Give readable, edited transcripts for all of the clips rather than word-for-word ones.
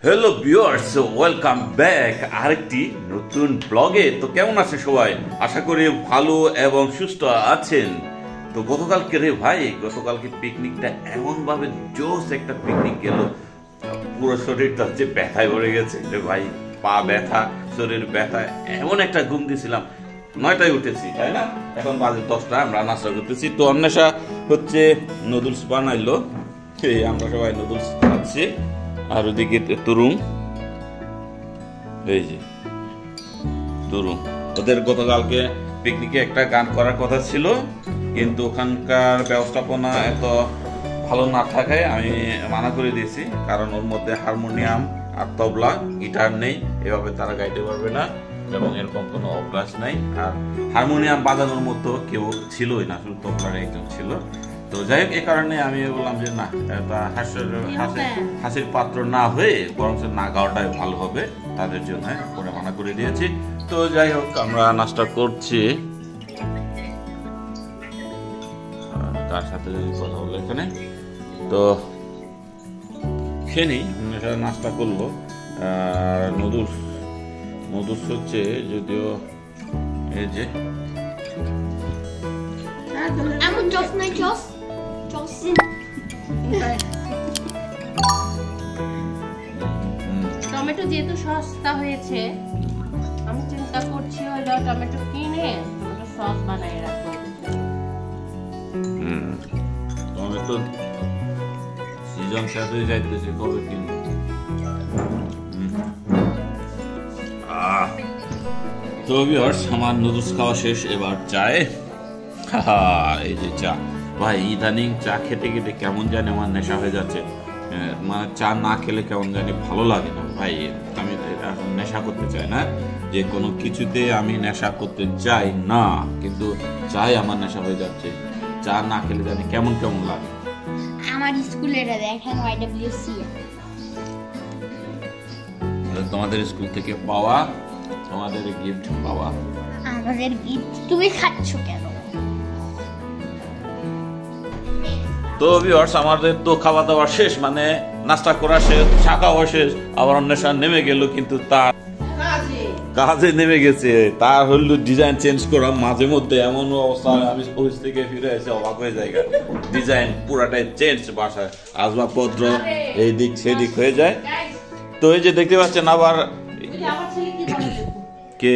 Hello viewers, welcome back আরেকটি নতুন ব্লগে। তো কেমন আছে সবাই? আশা করি ভালো এবং সুস্থ আছেন। তো গতকালকে পিকনিকটা এমন ভাবে জোস একটা পিকনিক গেল, পুরো শরীরটা হচ্ছে ব্যথায় ভরে গেছে রে ভাই। পা ব্যথা, শরীর ব্যথা, এমন একটা ঘুম দিয়েছিলাম। 9টায় উঠেছি, তাই না? এখন বাজে 10টা, আমরা নাস্তা করতেছি। তো অন্বেষা হচ্ছে নুডলস বানাইলো, আমরা সবাই নুডলস খাচ্ছি। আর ওদিকে তরুণ, এই যে তরুণ, ওদের গতকালকে পিকনিকে একটা গান করার কথা ছিল, কিন্তু ওখানকার ব্যবস্থাপনা এত ভালো না থাকায় আমি মানা করে দিয়েছি। কারণ ওর মধ্যে হারমোনিয়াম আর তবলা, গিটার নেই, এভাবে তারা গাইতে পারবে না এবং এরকম কোনো অভ্যাস নাই। আর হারমোনিয়াম বাজানোর মতো কেউ ছিলই না, শুধু তবলার একজন ছিল। তো যাই হোক, এই কারণে আমি বললাম যে না, হাসির পাত্র না হয়ে বরং না গাওয়াটাই ভালো হবে, তাদের জন্য পরে মানা করে দিয়েছি। তো যাই হোক, আমরা নাস্তা করছি। তার সাথে কথা বললো এখানে, তো খেয়ে নাস্তা করলো। নুডলস হচ্ছে, যদিও এই যে টমেটো যেহেতু সস্তা হয়েছে, আমি চিন্তা করছি হলো টমেটো কিনে টমেটো সস বানিয়ে রাখবো। টমেটো সিজন শেষ হয়ে যাইতেছে, কবে কিনবো? তো ভিউয়ার্স, আমার নুডলস খাওয়া শেষ, এবার চায়। এই যে চা, ভাই ইদানিং চা খেতে খেতে কেমন জানি আমার নেশা হয়ে যাচ্ছে। মানে চা না খেলে কেমন জানি ভালো লাগে না ভাই। আমি নেশা করতে চাই না, যে কোনো কিছুতে আমি নেশা করতে চাই না, কিন্তু চাই আমার নেশা হয়ে যাচ্ছে। চা না খেলে জানি কেমন কেমন লাগে। আমার স্কুলে দেখেন YWCA, তোমাদের স্কুল থেকে পাওয়া, তোমাদের গিফট পাওয়া। আমাদের গিফট তুমি খাচ্ছ কেন? তো ভিউয়ার্স, আমাদের তো খাওয়া দাওয়া শেষ, মানে নাস্তা করা শেষ, চা খাওয়া শেষ, আবার অন্বেষা নেমে গেল, কিন্তু তার কাজে নেমে গেছে। তার হলো ডিজাইন চেঞ্জ করা মাঝে মধ্যে, এমন অবস্থা আমি অফিস থেকে ফিরে এসে অবাক হয়ে যায়। ডিজাইন পুরাটাই চেঞ্জ, বাসায় আসবাবপত্র এই দিক সেদিক হয়ে যায়। তো এই যে দেখতে পাচ্ছেন, আবার কে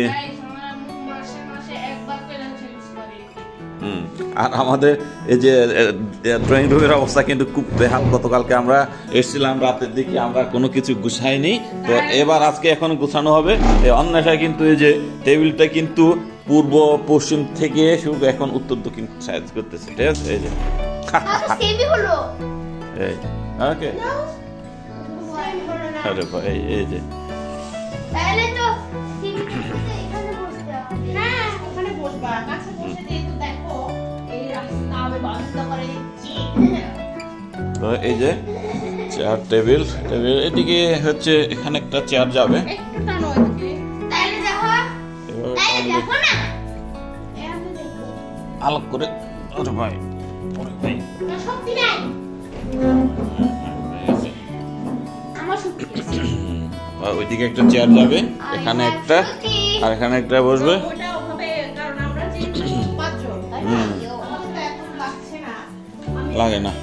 আর আমাদের এই যে ড্রয়িং রুমের অবস্থা কিন্তু খুব বেহাল। গতকালকে আমরা এসেছিলাম রাতের দিকে, আমরা কোনো কিছু গুছাইনি। তো এবার আজকে এখন গুছানো হবে। অন্বেষায় কিন্তু এই যে টেবিলটা কিন্তু পূর্ব পশ্চিম থেকে শুরু, এখন উত্তর দক্ষিণ সাইজ করতেছে, ঠিক আছে? এই যে ওকে, আরে ভাই এই যে তো এই যে চেয়ার, টেবিল, এদিকে হচ্ছে, এখানে একটা চেয়ার যাবে, আলাপ করে। ভাই ওইদিকে একটা চেয়ার যাবে, এখানে একটা, আর এখানে একটা বসবে। লাগে না,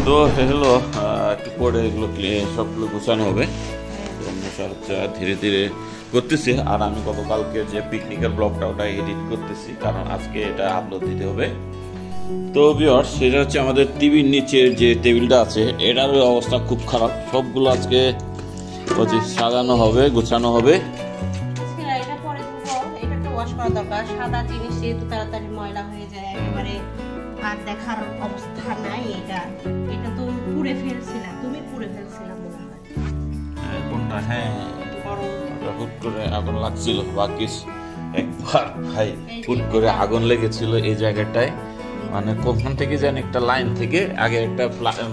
তো হলো একটু পরে এগুলো সবগুলো গোছানো হবে। ধীরে ধীরে করতেছি। আর আমি গতকালকে যে পিকনিকের ব্লগটা, ওটা এডিট করতেছি, কারণ আজকে এটা আপলোড দিতে হবে। তো ভিউয়ার্স, সেটা হচ্ছে আমাদের টিভির নিচের যে টেবিলটা আছে, এটার অবস্থা খুব খারাপ। সবগুলো আজকে সাজানো হবে, গোছানো হবে। সাদা জিনিস যেহেতু তাড়াতাড়ি ময়লা হয়ে যায়, একেবারে আর দেখার অবস্থা নাই। এটা তো পুড়ে ফেলছিলাম, তুমি পুড়ে ফেলছিলা মনে হয়। কোনটা? হ্যাঁ, হুট করে আগুন লাগছিল, বাকি একবার ভাই হুট করে আগুন লেগেছিল এই জায়গাটায়। মানে কোনখান থেকে যেন একটা লাইন থেকে, আগে একটা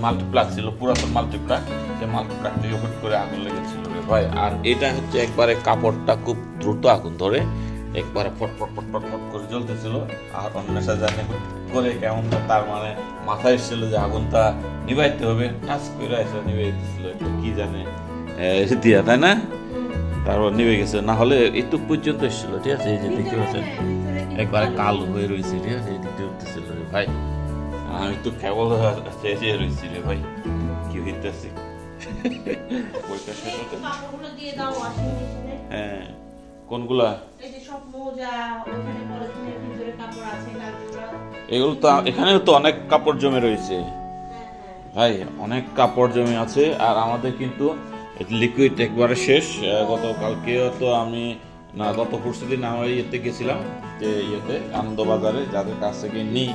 মাল্টিপ্লাক ছিল, পুরাতন মাল্টিপ্লাক, সেই মাল্টিপ্লাক থেকে হুট করে আগুন লেগেছিল রে ভাই। আর এটা হচ্ছে একবারে কাপড়টা খুব দ্রুত আগুন ধরে, একবারে ফটফট ফটফট ফট করে জ্বলতেছিল। আর অন্বেষা জানে করে কেমন তার মানে মাথায় এসেছিল যে আগুনটা নিভাইতে হবে, টাচ করে এসে নিভাইতেছিল একটু কি জানে দিয়া, তাই না? তারপর নিভে গেছে, না হলে একটু পর্যন্ত এসেছিল। ঠিক আছে, এই যে দেখতে পাচ্ছেন একবারে কালো হয়ে রয়েছে। ঠিক আছে, দেখতে উঠতেছিল রে ভাই, আমি তো কেবল চেয়ে রয়েছি রে ভাই, কি হইতেছে। কাপড়গুলো দিয়ে দাও ওয়াশিং মেশিনে। হ্যাঁ, কোনগুলা? এই যে সব মোজা, ওখানে পলিথিনের ভিতরে কাপড় আছে নাগুলা। এগুলো তো এখানেও তো অনেক কাপড় জমে রয়েছে ভাই, অনেক কাপড় জমে আছে। আর আমাদের কিন্তু লিকুইড একবারে শেষ। গতকালকেও তো আমি না, গত পরশুদিন আমরা ইয়েতে গেছিলাম, যে ইয়েতে আনন্দবাজারে, যাদের কাছ থেকে নিই,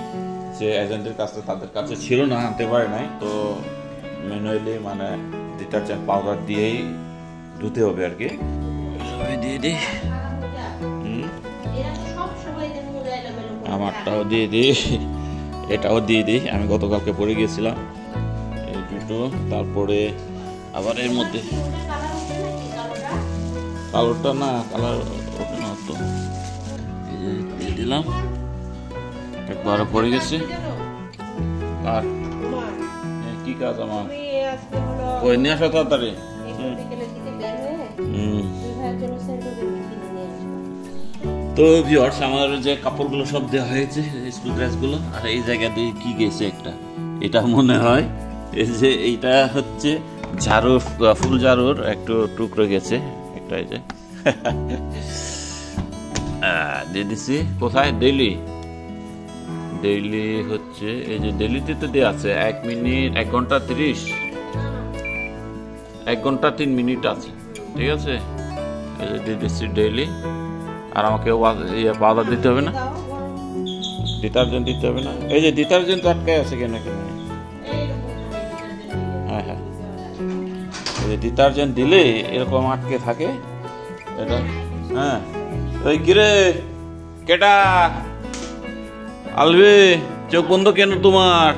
যে এজেন্টের কাছে, তাদের কাছে ছিল না, আনতে পারে নাই। তো ম্যানুয়ালি মানে ডিটারজেন্ট পাউডার দিয়েই ধুতে হবে আর কি। দিয়ে দিই, এরা তো সব সময় দেন মোজা এলোমেলো করে আমারটাও দিয়ে দিই, এটাও দিয়ে দিই। আমি গতকালকে পরে গিয়েছিলাম এই দুটো। তারপরে আবার এর মধ্যে কালার উঠে নাকি কালোটা? কালোটা না, কালার ওঠে না তো। এই যে দিয়ে দিলাম, একবার পরে গেছে। জানো আর তোমার কি কাজ আমার? তুমি আজকে হলো ওই নিয়ে আসো তাড়াতাড়ি। একটু বিকেলের দিকে বের হয়ে হুম। দুই ভাইয়ের জন্য স্যান্ডউইচ কিনে নিয়ে আসবো। তো ভিউয়ার্স, আমার যে কাপড়গুলো সব দেওয়া হয়েছে, স্কুল ড্রেসগুলো। আর এই জায়গা দিয়ে কি গেছে একটা, এটা মনে হয় এই যে এইটা হচ্ছে ঝাড়ু, ফুল ঝাড়ুর একটু টুকরো গেছে একটা, এই যে দিয়ে দিছি। কোথায়? ডেইলি, ডেইলি হচ্ছে এই যে ডেইলিতে তো দেওয়া আছে 1 মিনিট, 1 ঘন্টা 30, 1 ঘন্টা 3 মিনিট আছে। ঠিক আছে, এই যে দিয়ে দিচ্ছি ডেইলি। আর আমাকে বাধা দিতে হবে না, দাও গরম ডিটারজেন্ট দিতে হবে না। এই যে ডিটারজেন্ট আটকায় আছে কেন কেন? এইরকম ডিটারজেন্ট হ্যাঁ হ্যাঁ, এই যে ডিটারজেন্ট দিলে এরকম আটকে থাকে এটা। হ্যাঁ, ওই কিরে কেটা আলবে, চোখ বন্ধ কেন তোমার?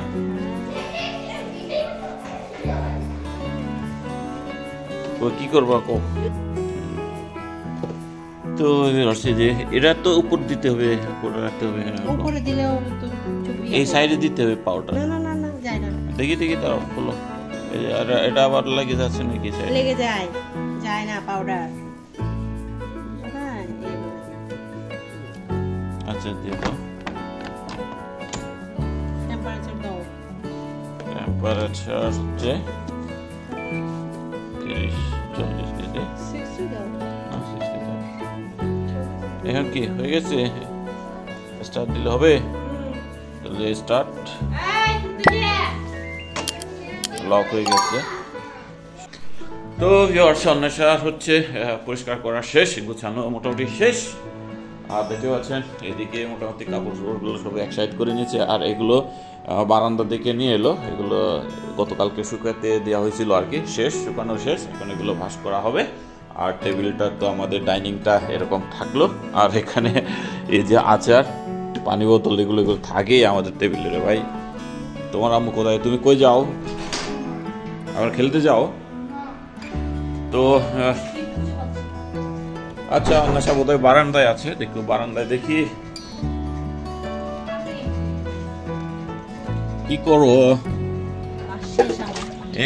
ও কি করবা কো? তো হচ্ছে যে এটা তো উপর দিতে হবে, উপরে রাখতে হবে। উপরে দিলেও তো চুপিয়ে এই সাইডে দিতে হবে পাউডার। না না না না যায় না, দেখি দেখি তাও খোলো। এই যে এটা আবার লেগে যাচ্ছে নাকি সাইডে? লেগে যায়, যায় না পাউডার। হ্যাঁ এইভাবে। আচ্ছা দিয়ে দাও। টেম্পারেচার দাও। টেম্পারেচার হচ্ছে 30-40 ডিগ্রি। 60 দাও। এখন কি হয়ে গেছে? স্টার্ট দিলে হবে? তাহলে স্টার্ট। এই তুই লক হয়ে গেছে। তো ভিউয়ার্স, অন্বেষা হচ্ছে পরিষ্কার করা শেষ, গুছানো মোটামুটি শেষ। আর দেখতে পাচ্ছেন এদিকে মোটামুটি কাপড় চোপড়গুলো সব এক সাইড করে নিয়েছে। আর এগুলো বারান্দার দিকে নিয়ে এলো, এগুলো গতকালকে শুকাতে দেওয়া হয়েছিল আর কি, শেষ, শুকানো শেষ। এখন এগুলো ভাঁজ করা হবে। আর টেবিলটা তো আমাদের ডাইনিংটা এরকম থাকলো। আর এখানে এই যে আচার, পানি বোতল, এগুলো থাকেই আমাদের টেবিলে রে ভাই। তোমার আম্মু কোথায়? তুমি কই যাও? আবার খেলতে যাও? তো আচ্ছা, অন্বেষা বোধহয় বারান্দায় আছে, দেখো বারান্দায় দেখি কি করো।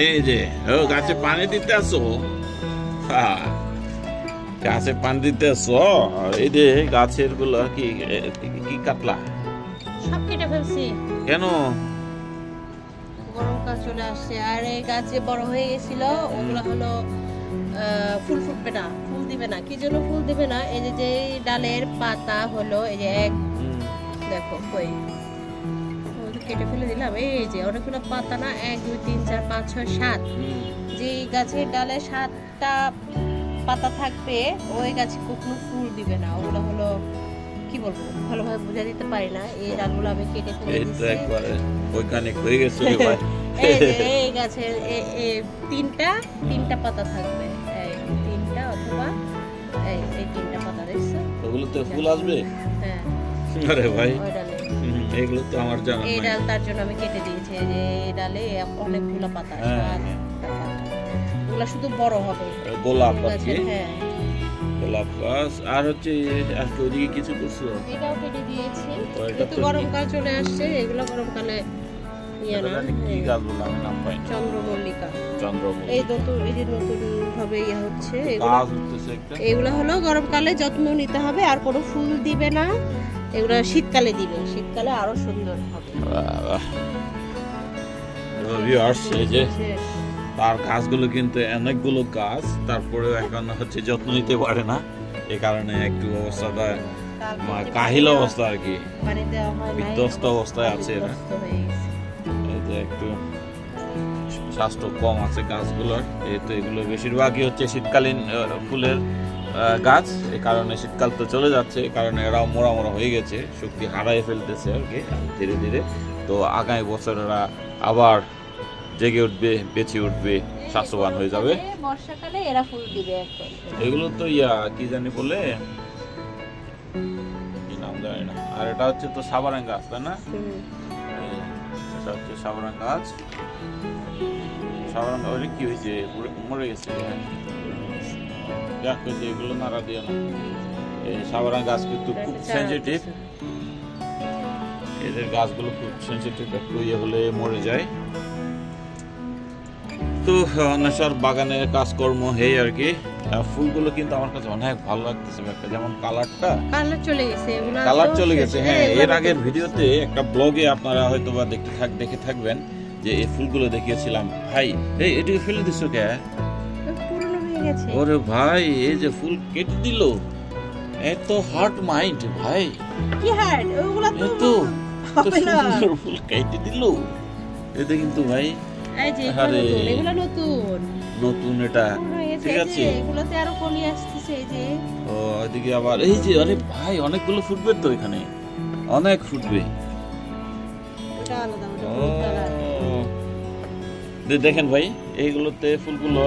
এই যে গাছে পানি দিতে আসো, গাছে পানি দিতে আসো। এই যে গাছের গুলো কি কাটলা? সব কেটে ফেলছি, কেন? গরমকাল চলে আসছে। আর এই গাছে বড় হয়ে গেছিল, ওগুলো হলো ফুল ফুটবে না, ফুল দিবে না। কি জন্য ফুল দিবে না? এই যে ডালের পাতা হলো, এই যে এক দেখো কই কেটে ফেলে দিলাম। এই যে অনেকগুলো পাতা না, 1 2 3 4 5 6 7, যে গাছের ডালে 7টা পাতা থাকবে, ওই গাছে কখনো ফুল দিবে না। ওগুলো হলো কি বলবো, ভালোভাবে বুঝা দিতে পারি না। এই ডালগুলো আমি কেটে ফেলে এই তো দিচ্ছি। একবারে বৈজ্ঞানিক হয়ে গেছে রে ভাই। এই যে এই গাছের তিনটা পাতা থাকবে, এই 3টা অথবা এই 3টা পাতা দেখছো? ওগুলো তো ফুল আসবে। হ্যাঁ, আরে ভাই, ওই ডালে এগুলো তো আমার জানা এই নাই। ডাল তার জন্য আমি কেটে দিয়েছি। এই যে এই ডালে অনেকগুলো পাতা, হ্যাঁ, 7টা পাতা। ওগুলো শুধু বড় হবে গোলাপ আর কি। হ্যাঁ, গোলাপ গাছ আর হচ্ছে আজকে ওদিকে কিছু করছো? এটাও কেটে দিয়েছি। ও, এটা কিন্তু তো গরমকাল চলে আসছে, এগুলো গরমকালে ইয়ে না। কি গাছ বললাম আমি নাম পাই না। চন্দ্রমল্লিকা। চন্দ্রমল্লিকা। এই যে নতুন ভাবে ইয়ে হচ্ছে, গাছ উঠতেছে একটা। এগুলো হলো গরমকালে যত্ন নিতে হবে, আর কোনো ফুল দিবে না। এগুলো শীতকালে দিবে, শীতকালে আরো সুন্দর হবে। এই যে তার গাছগুলো কিন্তু অনেকগুলো গাছ, তারপরে এখন হচ্ছে যত্ন নিতে পারে না, এই কারণে একটু অবস্থাটা কাহিল অবস্থা আর কি, বিধ্বস্ত অবস্থায় আছে এরা। এই যে একটু স্বাস্থ্য কম আছে গাছগুলোর। এই তো এগুলো বেশিরভাগই হচ্ছে শীতকালীন ফুলের গাছ, এই কারণে শীতকাল তো চলে যাচ্ছে, এই কারণে এরাও মোড়া মোড়া হয়ে গেছে, শক্তি হারাই ফেলতেছে আর কি ধীরে ধীরে। তো আগামী বছর এরা আবার জেগে উঠবে, বেঁচে উঠবে, স্বাস্থ্যবান হয়ে যাবে। বর্ষাকালে এরা ফুল দিবে এখন। এগুলো তো কি জানি বলে, কি নাম জানি না। আর এটা হচ্ছে তো সাবারাং গাছ, তাই না? এটা হচ্ছে সাবারাং গাছ। সাবারাং গাছ কি হয়েছে, মরে গেছে। যাক হয়েছে, এগুলো নাড়া দিয়ে না। এই সাবারাং গাছ কিন্তু খুব সেনসিটিভ, এদের গাছগুলো খুব সেনসিটিভ, একটু ইয়ে হলে মরে যায়। তো নেশার বাগানের কাজকর্ম হেই আর কি। ফুলগুলো কিন্তু আমার কাছে অনেক ভালো লাগতেছে, যেমন কালার চলে গেছে। হ্যাঁ, এর আগের ভিডিওতে একটা ব্লগে আপনারা হয়তো বা দেখে থাকবেন যে এই ফুলগুলো দেখিয়েছিলাম। ভাই এই এটাকে ফেলে দিছো কে? পুরনো হয়ে গেছে। ওরে ভাই, এই যে ফুল কেটে দিল, এত হার্ট মাইন্ড ভাই। কি হার্ট? ওগুলা তো সুন্দর ফুল কেটে দিল। এটা কিন্তু ভাই এই যে এগুলা নতুন এটা ঠিক আছে, এগুলোতে আরো কলি আসছে। এই যে ও এদিকে আবার এই যে, আরে ভাই অনেকগুলো ফুটবে তো, এখানে অনেক ফুটবে। এটা আলাদা দেখেন ভাই, এইগুলোতে ফুলগুলো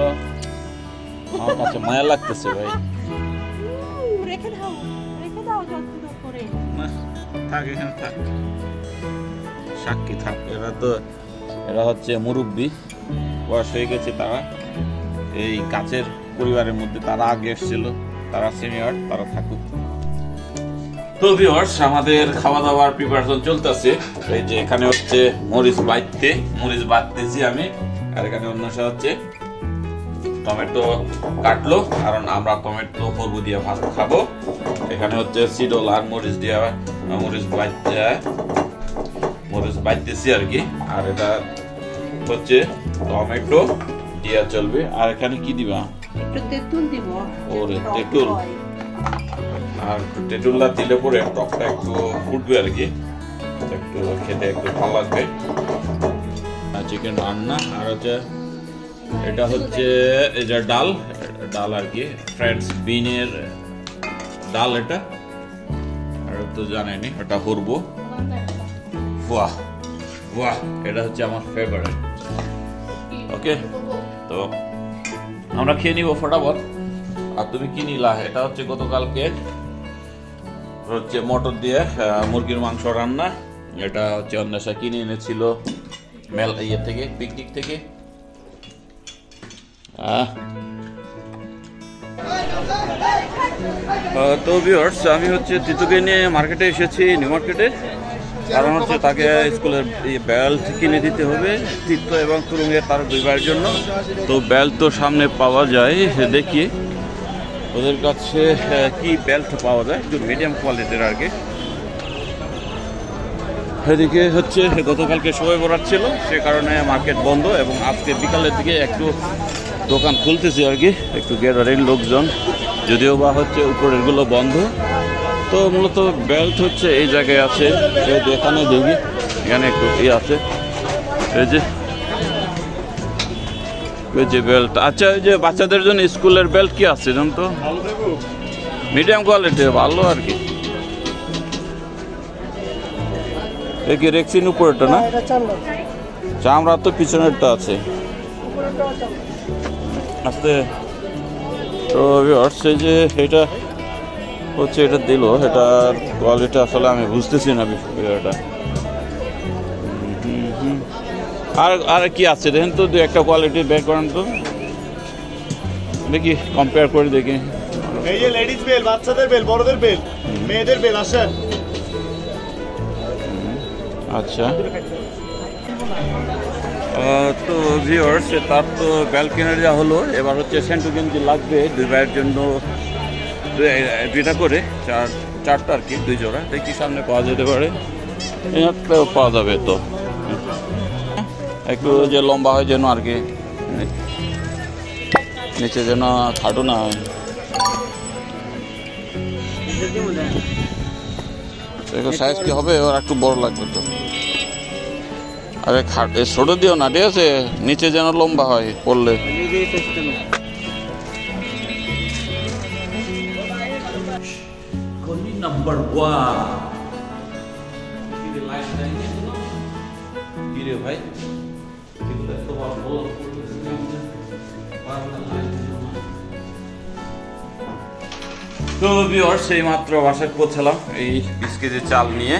আমার কাছে মায়া লাগতেছে ভাই। রেখে দাও যত্ন করে। থাক এখানে থাক, সাক্ষী থাক। এরা হচ্ছে মুরব্বি, বয়স হয়ে গেছে তারা, এই কাছের পরিবারের মধ্যে তারা আগে এসেছিল, তারা সিনিয়র, তারা থাকুক। তো ভিউয়ার্স, আমাদের খাওয়া দাওয়ার প্রিপারেশন চলতেছে। এই যে এখানে হচ্ছে মরিচ বাটতেছি আমি, আর এখানে অন্যটা হচ্ছে টমেটো কাটলো, কারণ আমরা টমেটো হলুদ দিয়ে ভাত খাবো। এখানে হচ্ছে সিডল আর মরিচ বাইতেছি আর কি। আর এটা হচ্ছে টমেটো দিয়া চলবে। আর এখানে কি দিবা? একটু তেঁতুল দিব। ওরে তেঁতুল, আর তেঁতুলটা দিলে পরে টকটা একটু ফুটবে আর কি, একটু খেতে একটু ভালো লাগবে। আর চিকেন রান্না, আর হচ্ছে এটা হচ্ছে এই যে ডাল আর কি, ফ্রেন্ডস বিনের ডাল এটা। আর তো জানেনি এটা হরবো। বাহ বাহ, এটা হচ্ছে আমার ফেভারিট। ওকে, তো আমরা খেয়ে নিব ফটাফট। আর তুমি কি নিলা? এটা হচ্ছে গতকালকে হচ্ছে মটর দিয়ে মুরগির মাংস রান্না। এটা হচ্ছে অন্বেষা কিনে এনেছিল পিকনিক থেকে। তো ভিউয়ার্স, আমি হচ্ছে তিতুকে নিয়ে মার্কেটে এসেছি, নিউ মার্কেটে। কারণ হচ্ছে তাকে স্কুলের বেল্ট কিনে দিতে হবে, তিত্ত এবং তুরুঙ্গের তার দুই ভাইয়ের জন্য। তো বেল্ট তো সামনে পাওয়া যায়, দেখি ওদের কাছে কি বেল্ট পাওয়া যায়, একটু মিডিয়াম কোয়ালিটির আর কি। এদিকে হচ্ছে গতকালকে শবে বরাত ছিল, সে কারণে মার্কেট বন্ধ, এবং আজকে বিকালের দিকে একটু দোকান খুলতেছি আর কি, একটু গ্যাদারিং লোকজন, যদিও বা হচ্ছে উপরের গুলো বন্ধ। তো মূলত বেল্ট হচ্ছে এই জায়গায় আছে, এখানে দেখি, এখানে একটু আছে, এই যে বেল্ট। আচ্ছা, ওই যে বাচ্চাদের জন্য স্কুলের বেল্ট কি আছে জানো তো? মিডিয়াম কোয়ালিটি, ভালো আর কি। কি রেক্সিন উপরেরটা না? চামড়া তো পিছনেরটা আছে। আস্তে তো এই যে এটা হচ্ছে, এটা দিল, এটার কোয়ালিটি আসলে আমি বুঝতেছি না বিষয়টা। আর কি আছে দেখেন তো, দু একটা কোয়ালিটি বের করেন তো, দেখি কম্পেয়ার করে দেখি। এই যে লেডিস বেল, বাচ্চাদের বেল, বড়দের বেল, মেয়েদের বেল, আসেন। আচ্ছা, তো ভিউয়ার্স, তার তো বেল কিনে দেওয়া হলো। এবার হচ্ছে সেন্টু গেঞ্জি লাগবে 2 ভাইয়ের জন্য, 2টা করে, চারটা আর কি, 2 জোড়া। দেখি সামনে পাওয়া যেতে পারে, এটাও পাওয়া যাবে। তো একটু যে লম্বা হয় যেন আর কি, নিচে যেন খাটো না হয়। সাইজ কি হবে? ওর একটু বড় লাগবে তো। আরে ছোট দিও না, ঠিক আছে? নিচে যেন লম্বা হয় পড়লে। নাম্বার 1 ভাই, তো ভিউয়ার্স, এই মাত্র বাসায় পৌঁছালাম এই 20 কেজি চাল নিয়ে।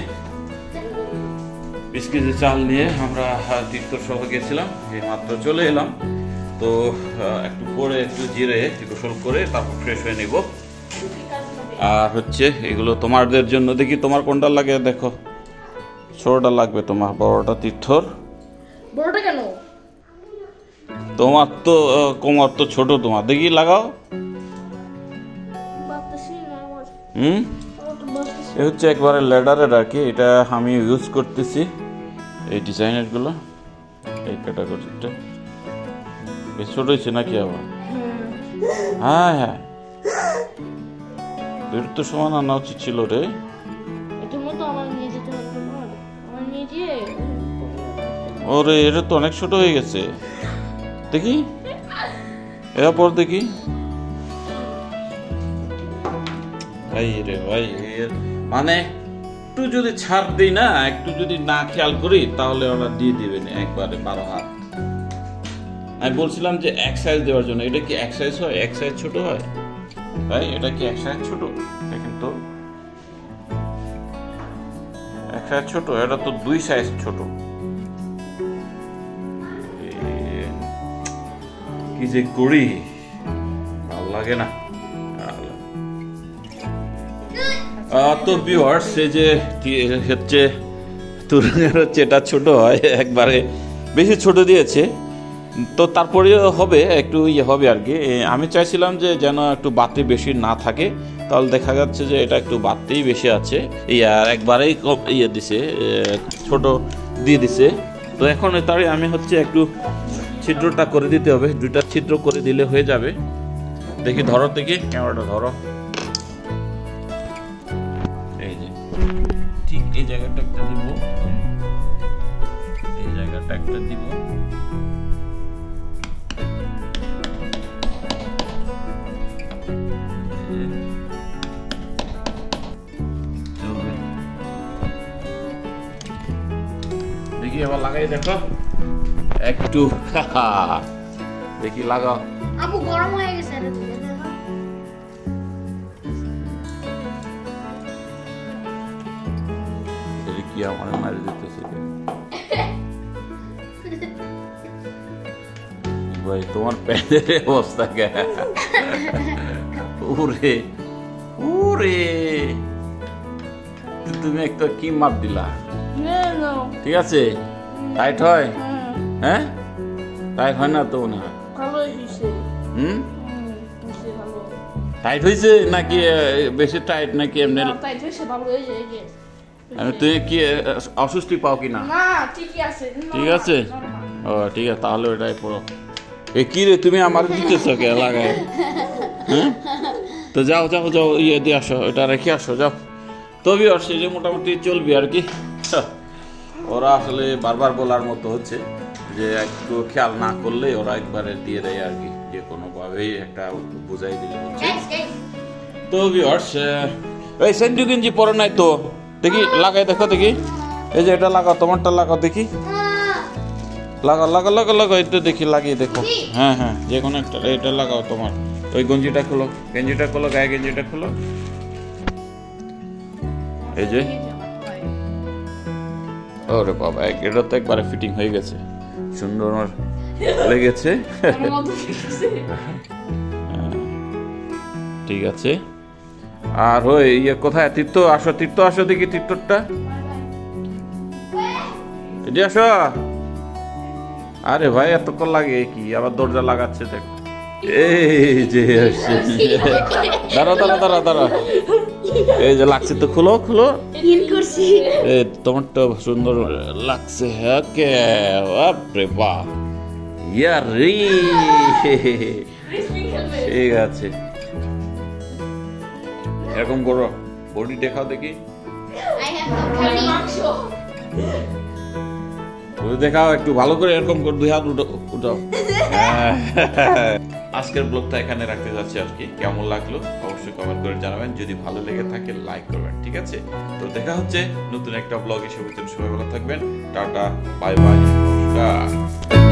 20 কেজি চাল নিয়ে আমরা তীর্থ সহ গেছিলাম, এই মাত্র চলে এলাম। তো একটু পরে একটু জিরে গোসল করে তারপর ফ্রেশ হয়ে নেব। আর হচ্ছে এগুলো তোমাদের জন্য, দেখি তোমার কোনটা লাগে দেখো। ছোটটা লাগবে তোমার, বড়টা তীর্থর। বড়টা কেন? তোমার তো কোমর তো ছোট, তোমার দেখি লাগাও। এ হচ্ছে একবারে লেডারের আর কি, এটা আমি ইউজ করতেছি এই ডিজাইনের গুলো। এই ক্যাটাগরিটা বেশ ছোট হয়েছে নাকি আবার? হ্যাঁ হ্যাঁ, এর তো সমান আনা উচিত ছিল রে। ওরে, এটা তো অনেক ছোট হয়ে গেছে। দেখি এরপর দেখি। ভাই রে ভাই, মানে একটু যদি ছাড় দিই না, একটু যদি না খেয়াল করি, তাহলে ওরা দিয়ে দিবে না একবারে 12 হাত। আমি বলছিলাম যে এক সাইজ দেওয়ার জন্য। এটা কি এক সাইজ হয়? এক সাইজ ছোট হয় ভাই? এটা কি এক সাইজ ছোট? দেখেন তো, এক সাইজ ছোট, এটা তো 2 সাইজ ছোট। কি যে করি, ভালো লাগে না। তো ভিউয়ার্স, এই যে হচ্ছে তুরঙ্গের হচ্ছে এটা ছোট হয়, একবারে বেশি ছোট দিয়েছে। তো তারপরেও হবে, একটু ইয়ে হবে আর কি। আমি চাইছিলাম যে যেন একটু বাতি বেশি না থাকে, তাহলে দেখা যাচ্ছে যে এটা একটু বাতিই বেশি আছে। আর একবারেই ইয়ে দিছে, ছোট দিয়ে দিছে। তো এখন তাই আমি হচ্ছে একটু ছিদ্রটা করে দিতে হবে, 2টা ছিদ্র করে দিলে হয়ে যাবে। দেখি ধরো, দেখি ক্যামেরাটা ধরো। এই যে ঠিক এই জায়গাটা একটা দিব, এই জায়গাটা একটা দিব। দেখি এবার লাগাই দেখো একটু। দেখি লাগাও। আপু গরম হয়ে গেছে। কি আমার মারি দিতেছে ভাই, তোমার প্যান্টের অবস্থা কে? ওরে ওরে, তুমি একটা কি মাপ দিলা? ঠিক আছে, টাইট হয়? হ্যাঁ, টাইট হয় না তো না? টাইট হয়েছে নাকি বেশি টাইট নাকি এমনি? তুই কি অসুস্থ পাও কিনা? ঠিক আছে, ও ঠিক আছে, তাহলে ওটাই পড়ো। এ কি রে, তুমি আমার দিতেছ কে লাগায়? হ্যাঁ, তো যাও যাও যাও, ইয়ে দিয়ে আসো, এটা রেখে আসো, যাও। তবে আর সে যে মোটামুটি চলবি আর কি। ওরা আসলে বারবার বলার মতো হচ্ছে যে একটু খেয়াল না করলে ওরা একবারে দিয়ে দেয় আর কি, যে কোনো ভাবেই একটা বুঝাই দিলে হচ্ছে। তো ভিউয়ার্স, এই সেন্টু গেঞ্জি পরে নাই তো, দেখি লাগাই দেখো, দেখি এই যে এটা লাগাও, তোমারটা লাগাও দেখি, লাগাও লাগাও লাগাও লাগাও, এটা দেখি লাগিয়ে দেখো। হ্যাঁ হ্যাঁ, যে কোনো একটা, এটা লাগাও তোমার। ওই গঞ্জিটা খোলো, গেঞ্জিটা খোলো, গায়ে গেঞ্জিটা খোলো। এই যে, ওরে বাবা, এটা তো একবারে ফিটিং হয়ে গেছে, সুন্দর লেগেছে। ঠিক আছে। আর ওই ইয়ে কোথায় তীর্থ আসো দেখি তীর্থটা এটি আসো। আরে ভাই এতক্ষণ লাগে কি আবার দরজা লাগাচ্ছে দেখ। এই যে আসছে, দাঁড়া এই যে লাগছে তো, খুলো এই তোমারটা সুন্দর লাগছে। ওকে বাপরে বাহ ইয়ারে ঠিক আছে, এরকম করো বডি দেখাও দেখি, দেখাও একটু ভালো করে, এরকম করে 2 হাত উঠাও। আজকের ব্লগটা এখানে রাখতে যাচ্ছি আর কি। কেমন লাগলো অবশ্যই কমেন্ট করে জানাবেন, যদি ভালো লেগে থাকে লাইক করবেন, ঠিক আছে? তো দেখা হচ্ছে নতুন একটা ব্লগে, সবাই ভালো থাকবেন, টাটা বাই বাই, নমস্কার।